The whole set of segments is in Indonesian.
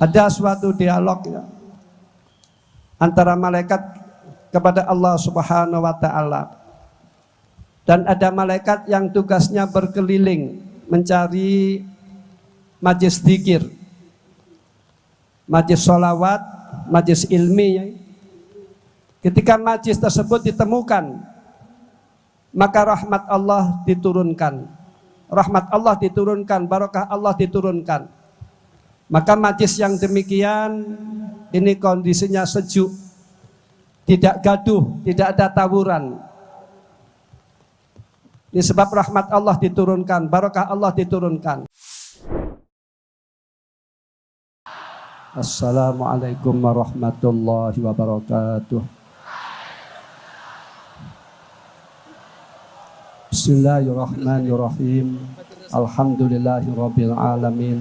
Ada suatu dialog ya, antara malaikat kepada Allah Subhanahu wa taala. Dan ada malaikat yang tugasnya berkeliling mencari majlis dzikir, majlis sholawat, majlis ilmi ya. Ketika majlis tersebut ditemukan, maka rahmat Allah diturunkan. Rahmat Allah diturunkan, barakah Allah diturunkan. Maka majlis yang demikian ini kondisinya sejuk, tidak gaduh, tidak ada tawuran. Ini sebab rahmat Allah diturunkan, barakah Allah diturunkan. Assalamualaikum warahmatullahi wabarakatuh. Bismillahirrahmanirrahim. Alhamdulillahirabbil alamin.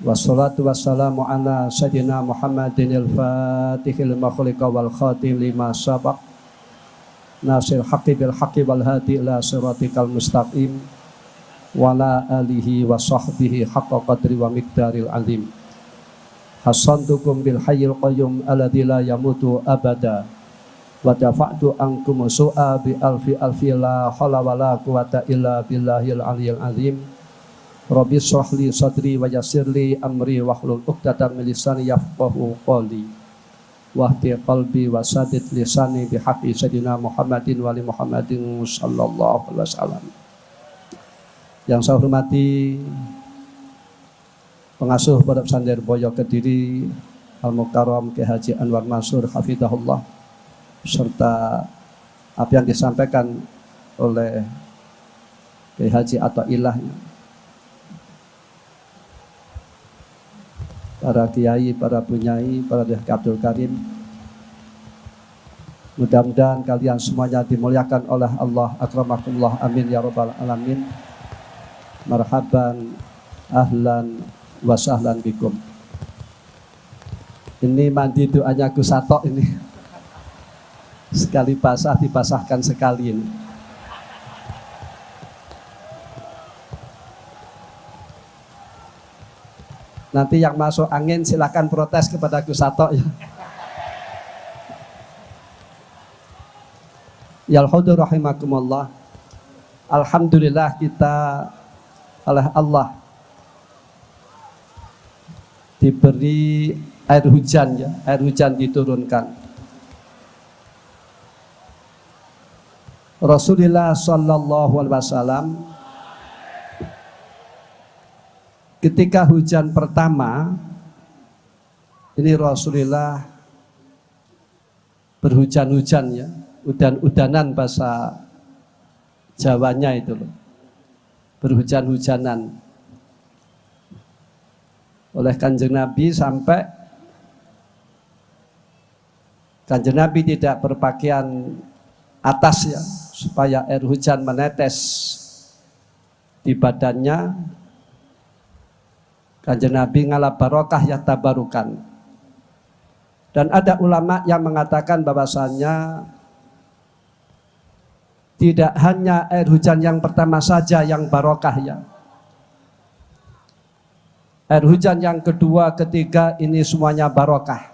Wassalatu wassalamu ala sayyidina Muhammadin al-fatihil makhliqa wal khatim lima sabaq. Nasir haqqi bil haqqi wal hadi ila siratikal mustaqim. Wala alihi wa sahbihi haqqa qadri wa miqdaril azim. Hasantukum bil hayyil qayyum alladzi la yamutu abada. Wa dafa'tu ankum su'a bi alfi la haula wala quwata illa billahil aliyyil azim. Rabbi shrah li sadri wa yassir li amri wahlul 'uqdatam min lisani yafqahu qawli. Wahdi qalbi wa sadid lisani bi haqqi sayyidina Muhammadin wa ali Muhammadin sallallahu alaihi wasallam. Yang saya hormati pengasuh Pondok Pesantren Boyo Kediri Al-Mukarram Kiai Haji Anwar Mansur hafizahullah, serta apa yang disampaikan oleh Kiai Haji Athaillah, para kiai, para bunyai, para Syekh Abdul Karim. Mudah-mudahan kalian semuanya dimuliakan oleh Allah. Akramakumullah, amin ya rabbal alamin. Marhaban, ahlan, wa sahlan bikum. Ini mandi doanya Gus Satok ini. Sekali basah dibasahkan sekali ini. Nanti yang masuk angin silakan protes kepada Gus Satok ya. Ya al-hudur rahimakumullah. Alhamdulillah kita oleh Allah diberi air hujan ya, air hujan diturunkan. Rasulullah sallallahu alaihi wasallam ketika hujan pertama ini Rasulullah berhujan-hujan ya, udan-udanan bahasa Jawanya itu loh. Berhujan-hujanan oleh Kanjeng Nabi sampai Kanjeng Nabi tidak berpakaian atas ya, supaya air hujan menetes di badannya. Kanjeng Nabi ngalap barokah ya tabarukan. Dan ada ulama yang mengatakan bahwasannya tidak hanya air hujan yang pertama saja yang barokah ya. Air hujan yang kedua, ketiga ini semuanya barokah.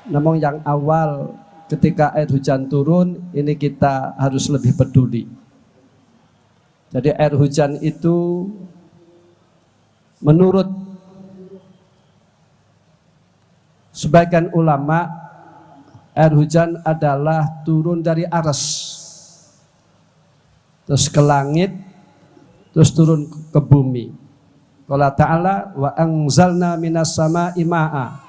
Namun yang awal ketika air hujan turun ini kita harus lebih peduli. Jadi air hujan itu menurut sebagian ulama, air hujan adalah turun dari aras, terus ke langit, terus turun ke bumi. Qala ta'ala wa anzalna minas sama'i ma'a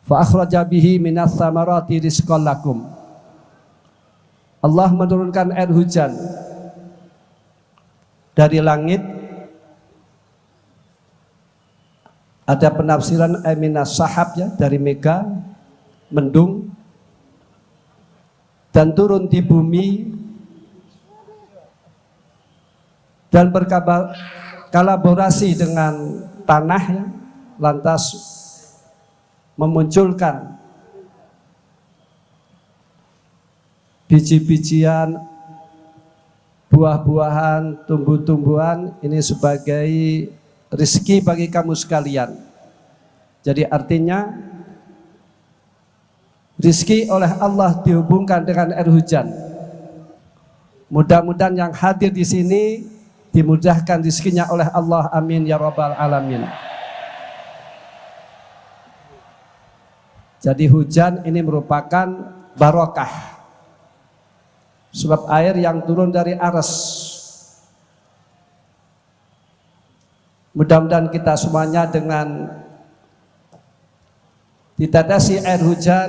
fa akhraja bihi minas thamarati rizqan lakum. Allah menurunkan air hujan dari langit. Ada penafsiran minas sahab ya, dari mega, mendung, dan turun di bumi dan berkolaborasi dengan tanah ya, lantas memunculkan biji-bijian buah-buahan, tumbuh-tumbuhan ini sebagai rezeki bagi kamu sekalian. Jadi artinya rezeki oleh Allah dihubungkan dengan air hujan. Mudah-mudahan yang hadir di sini dimudahkan rezekinya oleh Allah. Amin ya rabbal alamin. Jadi hujan ini merupakan barokah. Sebab air yang turun dari aras. Mudah-mudahan kita semuanya dengan ditetesi air hujan,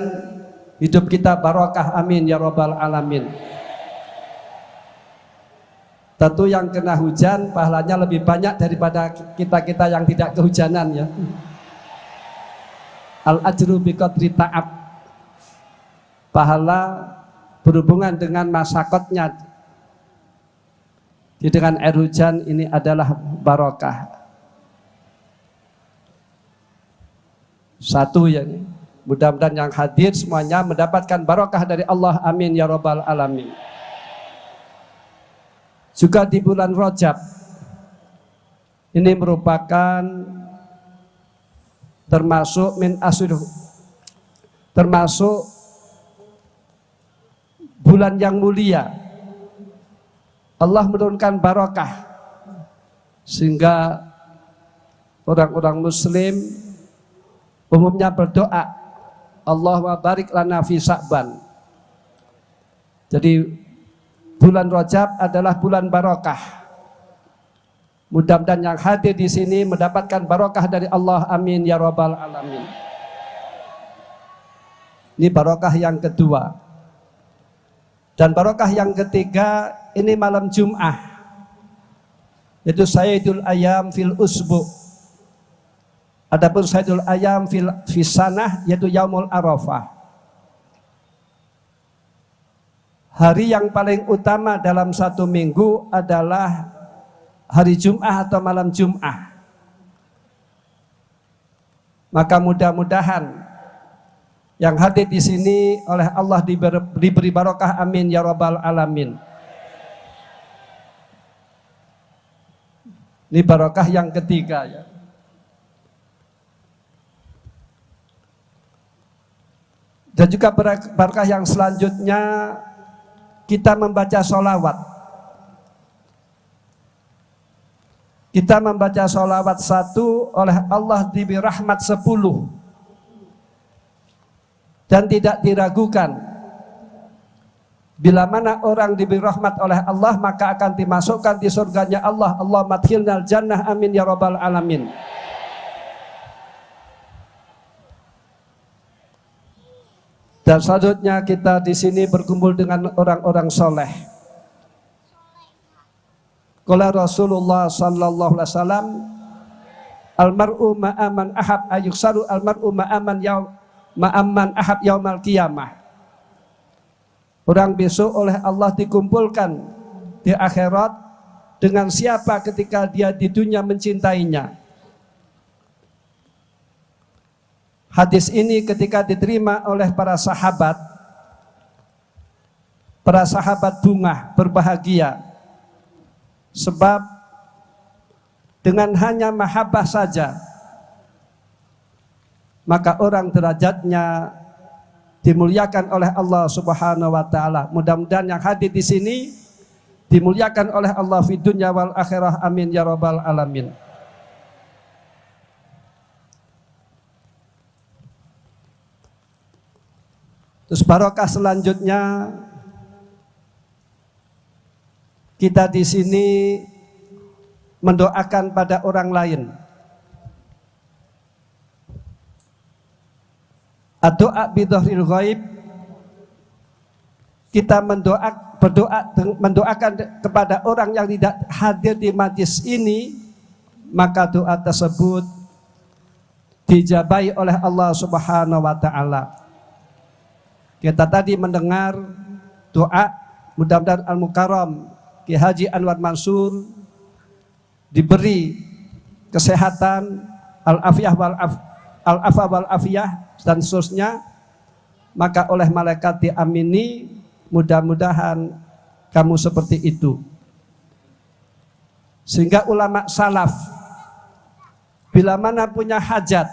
hidup kita barokah. Amin ya rabbal alamin. Tentu yang kena hujan pahalanya lebih banyak daripada kita-kita yang tidak kehujanan ya. Al-ajru biqadri ta'ab. Pahala berhubungan dengan masyarakatnya. Dengan air hujan ini adalah barokah. Satu yang mudah-mudahan yang hadir semuanya mendapatkan barokah dari Allah. Amin ya rabbal alamin. Juga di bulan Rajab ini merupakan termasuk bulan yang mulia. Allah menurunkan barokah sehingga orang-orang muslim umumnya berdoa, Allahumma barik lana fi Sya'ban. Jadi bulan Rajab adalah bulan barokah. Mudah-mudahan yang hadir di sini mendapatkan barokah dari Allah. Amin ya rabbal alamin. Ini barokah yang kedua. Dan barokah yang ketiga ini malam Jum'ah, yaitu Sayyidul Ayyam fil Usbu. Adapun Sayyidul Ayyam fi Sanah yaitu Yaumul Arafah. Hari yang paling utama dalam satu minggu adalah hari Jum'ah atau malam Jum'ah. Maka mudah-mudahan yang hadir di sini oleh Allah diberi barokah. Amin ya rabbal alamin. Ini barokah yang ketiga ya. Dan juga barokah yang selanjutnya kita membaca sholawat. Kita membaca sholawat 1 oleh Allah diberi rahmat 10. Dan tidak diragukan, bila mana orang diberi rahmat oleh Allah maka akan dimasukkan di surganya Allah. Allahumma adkhilnal jannah. Amin ya rabbal alamin. Dan selanjutnya kita di sini berkumpul dengan orang-orang soleh. Qala Rasulullah sallallahu alaihi wasallam, almar'u ma'aman ahab ayuksaru almar'u ma'amman ahab yaumal qiyamah. Orang besok oleh Allah dikumpulkan di akhirat dengan siapa ketika dia di dunia mencintainya. Hadis ini ketika diterima oleh para sahabat bunga berbahagia, sebab dengan hanya mahabbah saja maka orang derajatnya dimuliakan oleh Allah Subhanahu wa taala. Mudah-mudahan yang hadir di sini dimuliakan oleh Allah fi dunya wal akhirah. Amin ya rabbal alamin. Terus barokah selanjutnya kita di sini mendoakan pada orang lain. Doa bidhahril ghaib, kita mendoakan kepada orang yang tidak hadir di majlis ini, maka doa tersebut dijabahi oleh Allah Subhanahu wa taala. Kita tadi mendengar doa, mudah-mudahan Al-Mukarram Ki Haji Anwar Mansur diberi kesehatan, al-afiyah wal afiyah dan seterusnya, maka oleh malaikat diamini, mudah-mudahan kamu seperti itu. Sehingga ulama salaf bila mana punya hajat,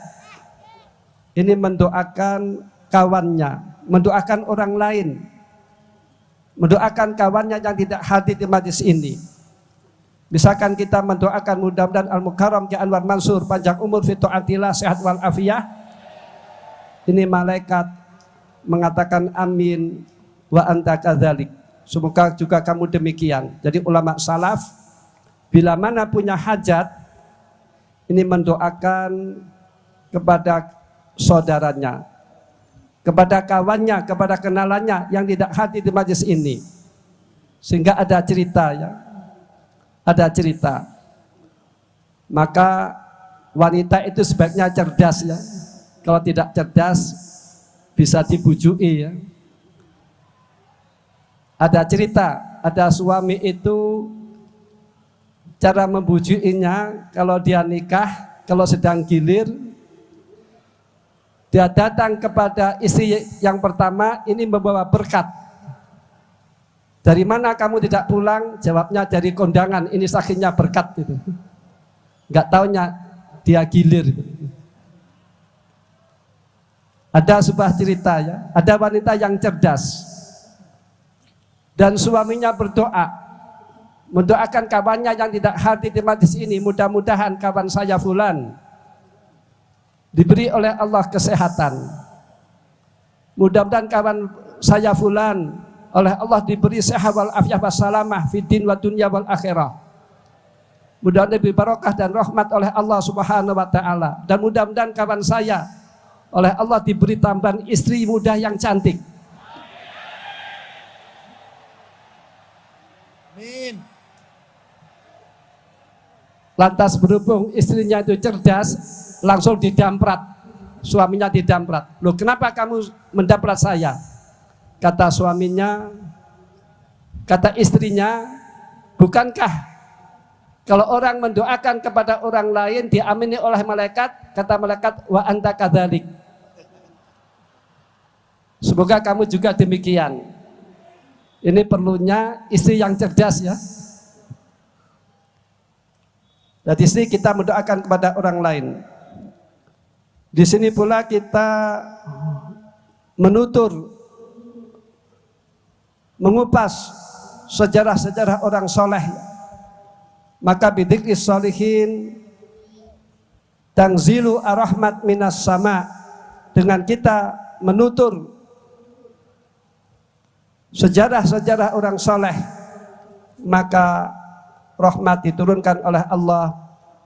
ini mendoakan kawannya, mendoakan orang lain, mendoakan kawannya yang tidak hadir di majlis ini. Misalkan kita mendoakan mudah-mudahan Al-Mukarram Ki Anwar Mansur panjang umur fi taatillah sehat wal afiyah. Ini malaikat mengatakan amin wa anta kadzalik. Semoga juga kamu demikian. Jadi ulama salaf bila mana punya hajat, ini mendoakan kepada saudaranya, kepada kawannya, kepada kenalannya yang tidak hadir di majlis ini. Sehingga ada cerita ya, ada cerita. Maka wanita itu sebaiknya cerdas ya. Kalau tidak cerdas bisa dibujui ya. Ada cerita, ada suami itu cara membujukinya kalau dia nikah, kalau sedang gilir, dia datang kepada istri yang pertama ini membawa berkat. Dari mana kamu tidak pulang? Jawabnya dari kondangan, ini saksinya berkat gitu. Enggak taunya dia gilir gitu. Ada sebuah cerita ya, ada wanita yang cerdas dan suaminya berdoa, mendoakan kawannya yang tidak hadir di majlis ini, mudah-mudahan kawan saya fulan diberi oleh Allah kesehatan, mudah-mudahan kawan saya fulan oleh Allah diberi sehat wal afiyah wassalamah fid din wa dunya wal akhirah, mudah-mudahan diberi barokah dan rahmat oleh Allah subhanahu wa ta'ala, dan mudah-mudahan kawan saya oleh Allah diberi tambahan istri muda yang cantik. Amin. Lantas berhubung istrinya itu cerdas, langsung didamprat, suaminya didamprat. Loh, kenapa kamu mendamprat saya? Kata suaminya, kata istrinya, bukankah kalau orang mendoakan kepada orang lain diamini oleh malaikat? Kata malaikat, wa anta kadzalik. Semoga kamu juga demikian. Ini perlunya istri yang cerdas ya. Dari sini kita mendoakan kepada orang lain. Di sini pula kita menutur, mengupas sejarah-sejarah orang soleh. Maka bidzikri sholihin tangzilu ar-rahmat minas sama. Dengan kita menutur sejarah-sejarah orang soleh, maka rahmat diturunkan oleh Allah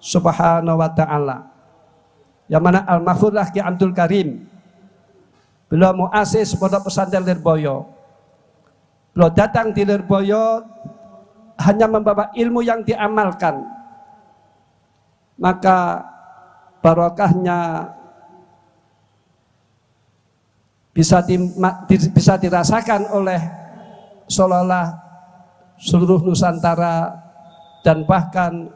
subhanahu wa ta'ala. Yang mana Al-Mahfudlah Ki Abdul Karim, beliau muasis pondok pesantren Lirboyo. Beliau datang di Lirboyo hanya membawa ilmu yang diamalkan, maka barokahnya bisa dirasakan oleh seolah-olah seluruh Nusantara dan bahkan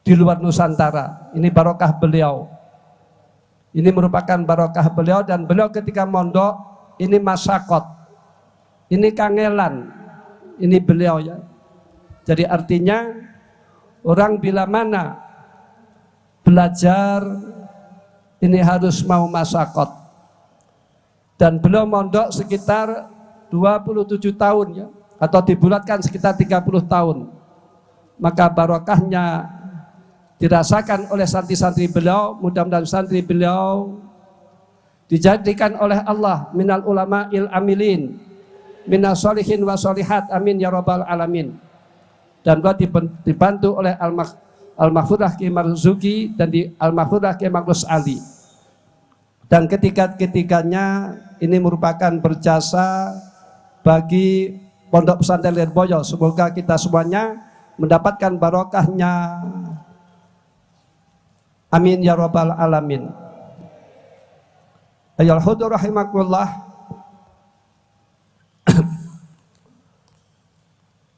di luar Nusantara. Ini barokah beliau. Ini merupakan barokah beliau, dan beliau ketika mondok ini masyakot, ini kangelan, ini beliau ya. Jadi artinya orang bila mana belajar ini harus mau masyakot. Dan beliau mondok sekitar 27 tahun ya, atau dibulatkan sekitar 30 tahun. Maka barokahnya dirasakan oleh santri-santri beliau. Mudah-mudahan santri beliau dijadikan oleh Allah minal ulama il amilin, minas solihin wa solihat, amin ya rabbal alamin. Dan beliau dibantu oleh Al-Mahfudlah Ki Marzuki dan di Al-Mahfudlah Ki Magnus Ali. Dan ketika-ketikanya ini merupakan berjasa bagi Pondok Pesantren Lirboyo. Semoga kita semuanya mendapatkan barokahnya, amin ya rabbal alamin. Ayol hudur rahimakumullah.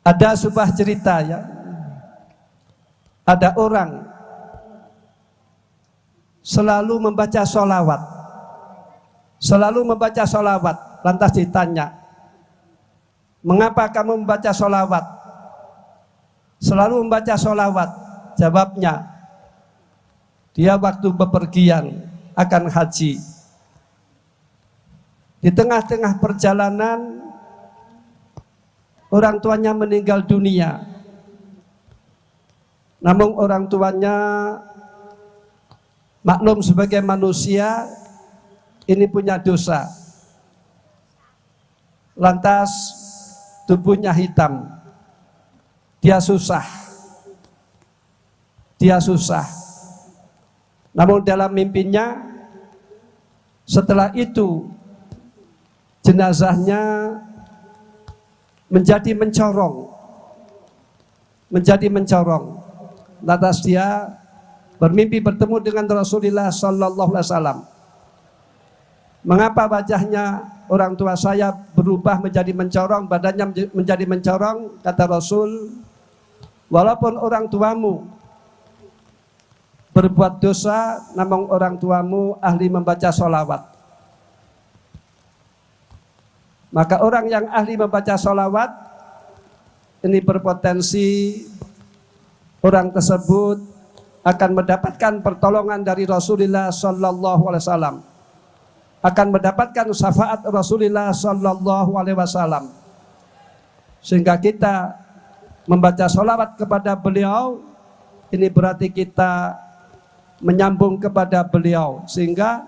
Ada sebuah cerita ya, ada orang selalu membaca sholawat, selalu membaca sholawat. Lantas ditanya, mengapa kamu membaca sholawat? selalu membaca sholawat? Jawabnya, dia waktu bepergian akan haji, di tengah-tengah perjalanan orang tuanya meninggal dunia, namun orang tuanya maklum sebagai manusia ini punya dosa, lantas tubuhnya hitam, dia susah. Namun dalam mimpinya setelah itu jenazahnya menjadi mencorong. Lantas dia bermimpi bertemu dengan Rasulullah Sallallahu Alaihi Wasallam. Mengapa wajahnya orang tua saya berubah menjadi mencorong, badannya menjadi mencorong? Kata Rasul, walaupun orang tuamu berbuat dosa, namun orang tuamu ahli membaca sholawat. Maka orang yang ahli membaca sholawat ini berpotensi orang tersebut akan mendapatkan pertolongan dari Rasulullah Sallallahu Alaihi Wasallam, akan mendapatkan syafaat Rasulullah Sallallahu Alaihi Wasallam, sehingga kita membaca sholawat kepada beliau ini berarti kita menyambung kepada beliau, sehingga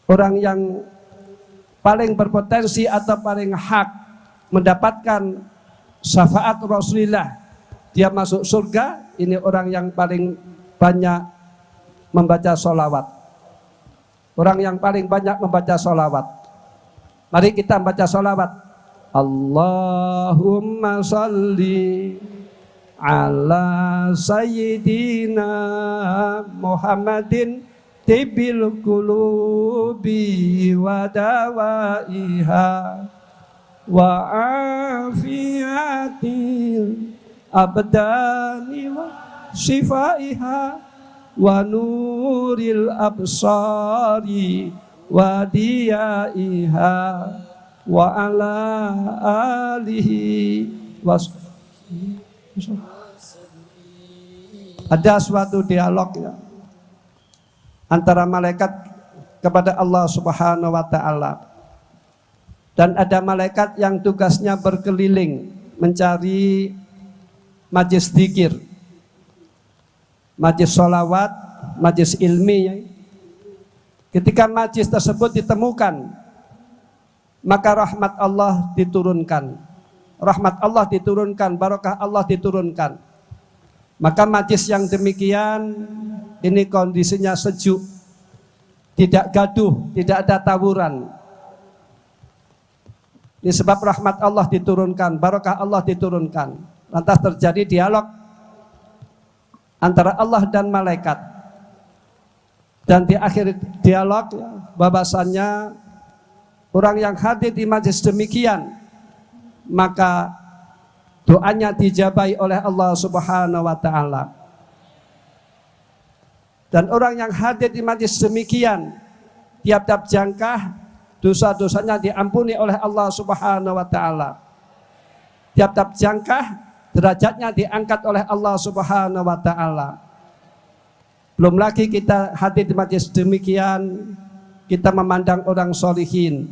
orang yang paling berpotensi atau paling hak mendapatkan syafaat Rasulullah, dia masuk surga, ini orang yang paling banyak membaca sholawat. Orang yang paling banyak membaca sholawat. Mari kita membaca sholawat. Allahumma sholli ala sayyidina Muhammadin tibil qulubi wa dawaiha wa afiatil abdani wa shifaiha wa nuril absari wa diyaiha wa ala alihi wa ada suatu dialog ya, antara malaikat kepada Allah Subhanahu wa Ta'ala, dan ada malaikat yang tugasnya berkeliling mencari majlis dzikir, majlis sholawat, majlis ilmi ya. Ketika majlis tersebut ditemukan, maka rahmat Allah diturunkan, barakah Allah diturunkan. Maka majlis yang demikian ini kondisinya sejuk, tidak gaduh, tidak ada tawuran. Ini sebab rahmat Allah diturunkan, barakah Allah diturunkan. Lantas terjadi dialog antara Allah dan malaikat. Dan di akhir dialog bahwasannya orang yang hadir di majlis demikian, maka doanya dijabai oleh Allah Subhanahu wa Ta'ala. Dan orang yang hadir di majlis demikian, tiap-tiap jangkah dosa-dosanya diampuni oleh Allah Subhanahu wa Ta'ala. Tiap-tiap jangkah derajatnya diangkat oleh Allah Subhanahu wa Ta'ala. Belum lagi kita hadir di majlis demikian, kita memandang orang sholihin,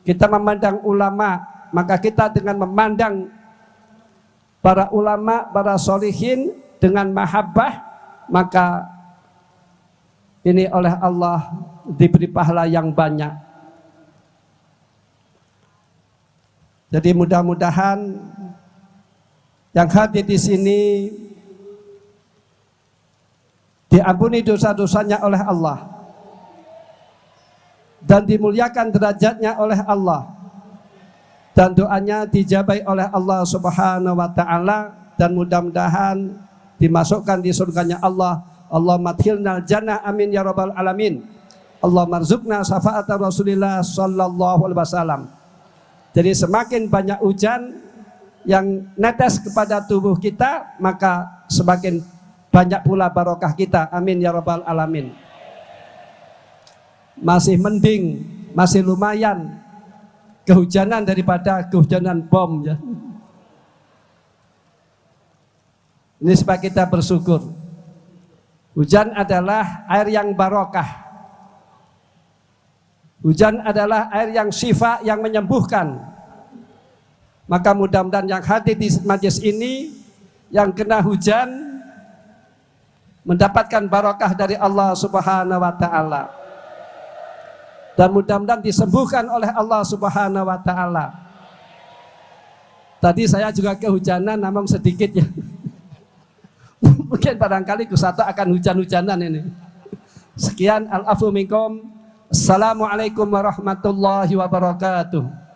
kita memandang ulama, maka kita dengan memandang para ulama, para sholihin dengan mahabbah, maka ini oleh Allah diberi pahala yang banyak. Jadi mudah-mudahan yang hadir di sini diampuni dosa-dosanya oleh Allah dan dimuliakan derajatnya oleh Allah, dan doanya dijabai oleh Allah Subhanahu wa Ta'ala, dan mudah-mudahan dimasukkan di surganya Allah. Allahumma adkhilnal jannah, amin ya rabbal alamin. Allahumma rzuqna syafaat Rasulillah sallallahu alaihi wasallam. Jadi semakin banyak hujan yang netes kepada tubuh kita, maka semakin banyak pula barokah kita, amin ya rabbal alamin. Masih mending, masih lumayan kehujanan daripada kehujanan bom ya. Ini supaya kita bersyukur. Hujan adalah air yang barokah. Hujan adalah air yang syifa, yang menyembuhkan. Maka mudah-mudahan yang hadir di majelis ini, yang kena hujan, mendapatkan barokah dari Allah Subhanahu wa Ta'ala. Dan mudah-mudahan disembuhkan oleh Allah Subhanahu wa Ta'ala. Tadi saya juga kehujanan, namun sedikit ya. Mungkin barangkali Gus Sato akan hujan-hujanan ini. Sekian, al-afu minkum. Assalamualaikum warahmatullahi wabarakatuh.